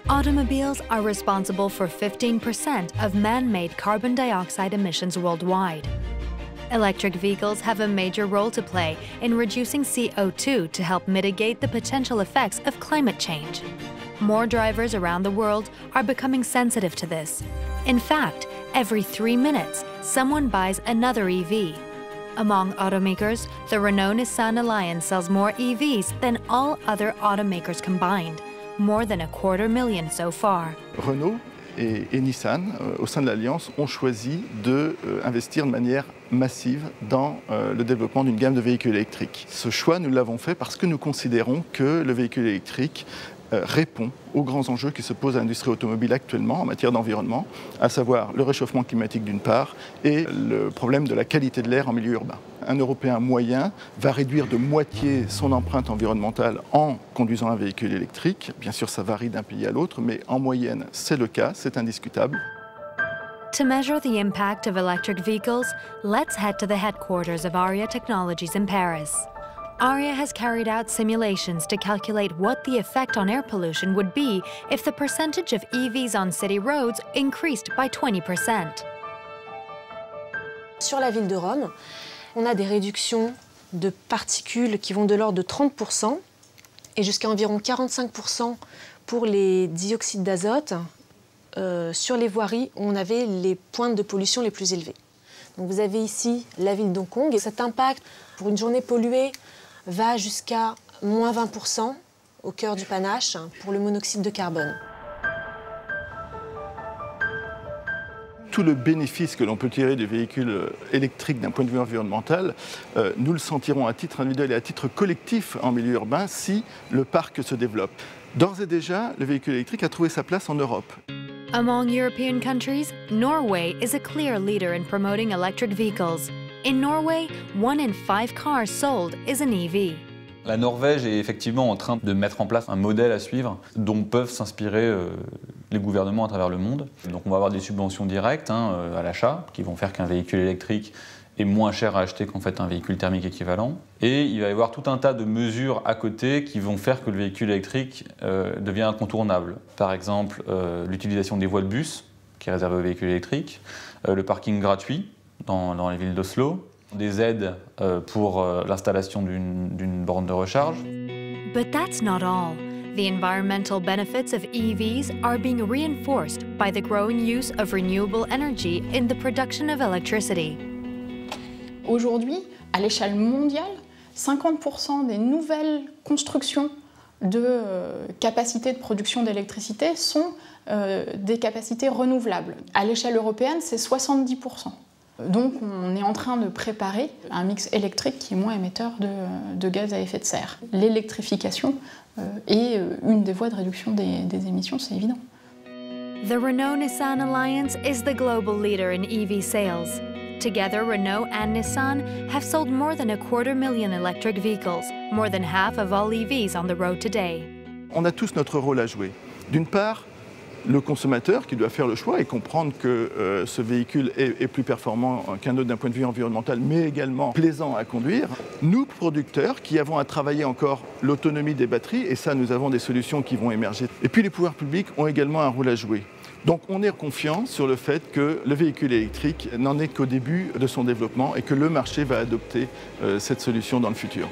Automobiles are responsible for 15% of man-made carbon dioxide emissions worldwide. Electric vehicles have a major role to play in reducing CO2 to help mitigate the potential effects of climate change. More drivers around the world are becoming sensitive to this. In fact, every 3 minutes, someone buys another EV. Among automakers, the Renault-Nissan Alliance sells more EVs than all other automakers combined, more than 250,000 so far. Renault et Nissan, au sein de l'Alliance, ont choisi d'investir de manière massive dans le développement d'une gamme de véhicules électriques. Ce choix, nous l'avons fait parce que nous considérons que le véhicule électrique répond aux grands enjeux qui se posent à l'industrie automobile actuellement en matière d'environnement, à savoir le réchauffement climatique d'une part et le problème de la qualité de l'air en milieu urbain. Un Européen moyen va réduire de moitié son empreinte environnementale en conduisant un véhicule électrique. Bien sûr, ça varie d'un pays à l'autre, mais en moyenne, c'est le cas, c'est indiscutable. To measure the impact of electric vehicles, let's head to the headquarters of Aria Technologies in Paris. Aria has carried out simulations to calculate what the effect on air pollution would be if the percentage of EVs on city roads increased by 20%. Sur la ville de Rome, on a des réductions de particules qui vont de l'ordre de 30% et jusqu'à environ 45% pour les dioxydes d'azote. Sur les voiries, on avait les pointes de pollution les plus élevées. Donc vous avez ici la ville d'Hong Kong et cet impact pour une journée polluée va jusqu'à moins 20% au cœur du panache pour le monoxyde de carbone. Tout le bénéfice que l'on peut tirer du véhicule électrique d'un point de vue environnemental, nous le sentirons à titre individuel et à titre collectif en milieu urbain si le parc se développe. D'ores et déjà, le véhicule électrique a trouvé sa place en Europe. Among European countries, Norway is a clear leader in promoting electric vehicles. In Norway, 1 in 5 cars sold is an EV. La Norvège est effectivement en train de mettre en place un modèle à suivre dont peuvent s'inspirer les gouvernements à travers le monde. Donc on va avoir des subventions directes à l'achat qui vont faire qu'un véhicule électrique est moins cher à acheter qu'en fait un véhicule thermique équivalent. Et il va y avoir tout un tas de mesures à côté qui vont faire que le véhicule électrique devient incontournable. Par exemple, l'utilisation des voies de bus, qui est réservée aux véhicules électriques, le parking gratuit dans les villes d'Oslo, des aides pour l'installation d'une borne de recharge. But that's not all. The environmental benefits of EVs are being reinforced by the growing use of renewable energy in the production of electricity. Aujourd'hui, à l'échelle mondiale, 50% des nouvelles constructions de capacités de production d'électricité sont des capacités renouvelables. À l'échelle européenne, c'est 70%. Donc on est en train de préparer un mix électrique qui est moins émetteur de gaz à effet de serre. L'électrification est une des voies de réduction des émissions, c'est évident. The Renault-Nissan Alliance is the global leader in EV sales. Together, Renault and Nissan have sold more than 250,000 electric vehicles, more than half of all EVs on the road today. On a tous notre rôle à jouer. D'une part, le consommateur qui doit faire le choix et comprendre que ce véhicule est plus performant qu'un autre d'un point de vue environnemental, mais également plaisant à conduire. Nous, producteurs, qui avons à travailler encore l'autonomie des batteries, et ça, nous avons des solutions qui vont émerger. Et puis les pouvoirs publics ont également un rôle à jouer. Donc on est confiant sur le fait que le véhicule électrique n'en est qu'au début de son développement et que le marché va adopter cette solution dans le futur.